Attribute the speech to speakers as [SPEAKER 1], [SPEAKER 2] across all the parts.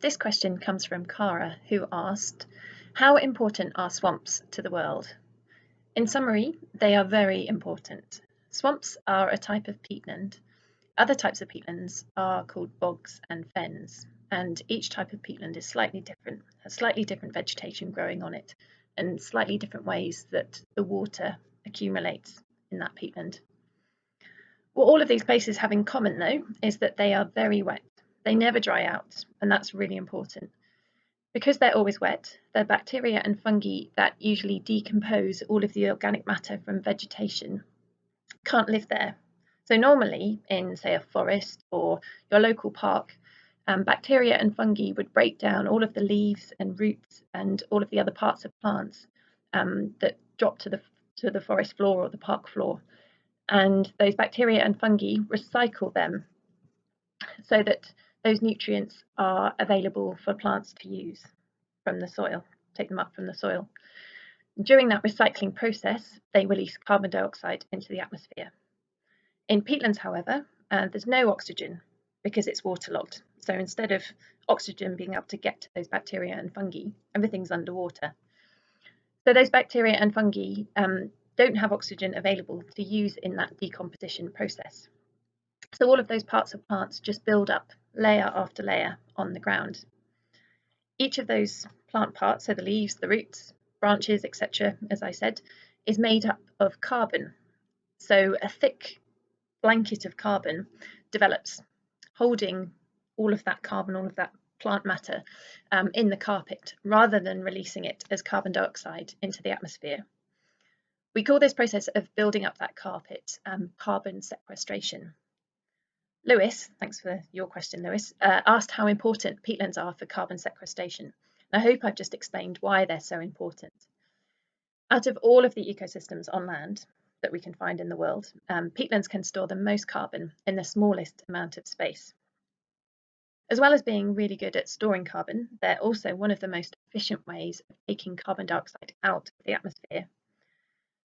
[SPEAKER 1] This question comes from Cara, who asked, how important are swamps to the world? In summary, they are very important. Swamps are a type of peatland. Other types of peatlands are called bogs and fens, and each type of peatland is slightly different, has slightly different vegetation growing on it, and slightly different ways that the water accumulates in that peatland. What all of these places have in common, though, is that they are very wet. They never dry out, and that's really important. Because they're always wet, the bacteria and fungi that usually decompose all of the organic matter from vegetation can't live there. So normally in, say, a forest or your local park, bacteria and fungi would break down all of the leaves and roots and all of the other parts of plants that drop to the forest floor or the park floor. And those bacteria and fungi recycle them so that those nutrients are available for plants to use from the soil, take them up from the soil. During that recycling process, they release carbon dioxide into the atmosphere. In peatlands, however, there's no oxygen because it's waterlogged. So instead of oxygen being able to get to those bacteria and fungi, everything's underwater. So those bacteria and fungi don't have oxygen available to use in that decomposition process. So all of those parts of plants just build up layer after layer on the ground. Each of those plant parts, so the leaves, the roots, branches, etc., as I said, is made up of carbon. So a thick blanket of carbon develops, holding all of that carbon, all of that plant matter in the carpet, rather than releasing it as carbon dioxide into the atmosphere. We call this process of building up that carpet carbon sequestration. Lewis, thanks for your question, Lewis, asked how important peatlands are for carbon sequestration. I hope I've just explained why they're so important. Out of all of the ecosystems on land that we can find in the world, peatlands can store the most carbon in the smallest amount of space. As well as being really good at storing carbon, they're also one of the most efficient ways of taking carbon dioxide out of the atmosphere.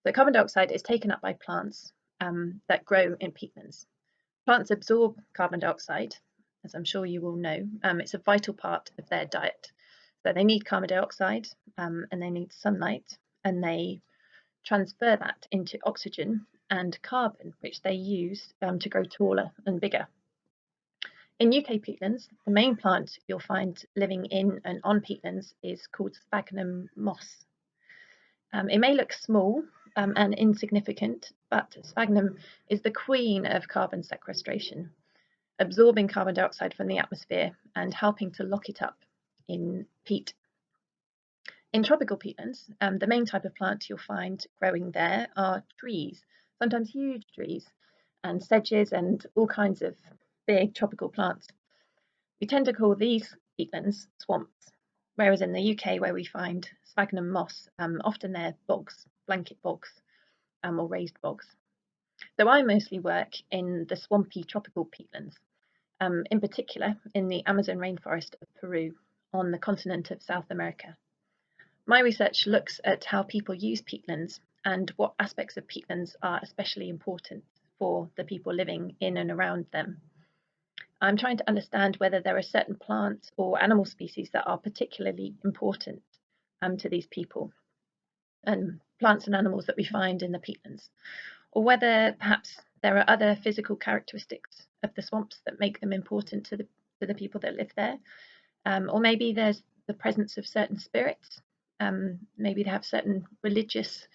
[SPEAKER 1] So carbon dioxide is taken up by plants that grow in peatlands. Plants absorb carbon dioxide, as I'm sure you all know. It's a vital part of their diet. So they need carbon dioxide and they need sunlight, and they transfer that into oxygen and carbon, which they use to grow taller and bigger. In UK peatlands, the main plant you'll find living in and on peatlands is called sphagnum moss. It may look small and insignificant, but sphagnum is the queen of carbon sequestration, absorbing carbon dioxide from the atmosphere and helping to lock it up in peat. In tropical peatlands, the main type of plant you'll find growing there are trees, sometimes huge trees, and sedges and all kinds of big tropical plants. We tend to call these peatlands swamps, whereas in the UK, where we find sphagnum moss, often they're bogs, blanket bogs, or raised bogs. So I mostly work in the swampy tropical peatlands, in particular in the Amazon rainforest of Peru on the continent of South America. My research looks at how people use peatlands and what aspects of peatlands are especially important for the people living in and around them. I'm trying to understand whether there are certain plant or animal species that are particularly important to these people, and plants and animals that we find in the peatlands, or whether perhaps there are other physical characteristics of the swamps that make them important to the people that live there, or maybe there's the presence of certain spirits. Maybe they have certain religious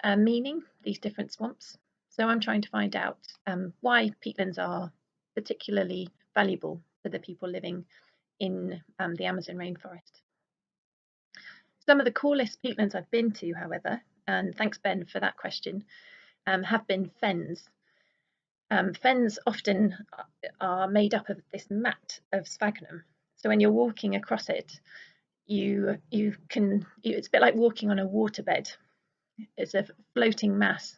[SPEAKER 1] meaning, these different swamps. So I'm trying to find out why peatlands are particularly valuable for the people living in the Amazon rainforest. Some of the coolest peatlands I've been to, however, and thanks Ben for that question, have been fens. Fens often are made up of this mat of sphagnum. So when you're walking across it, it's a bit like walking on a waterbed. It's a floating mass.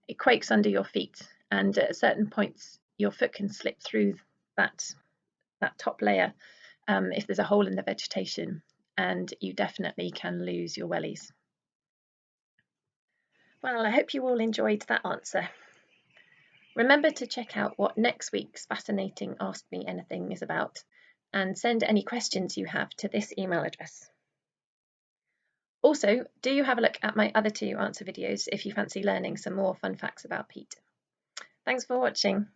[SPEAKER 1] It quakes under your feet, and at certain points your foot can slip through that top layer if there's a hole in the vegetation, and you definitely can lose your wellies. Well, I hope you all enjoyed that answer. Remember to check out what next week's fascinating Ask Me Anything is about, and send any questions you have to this email address. Also, do have a look at my other 2 answer videos if you fancy learning some more fun facts about peat. Thanks for watching.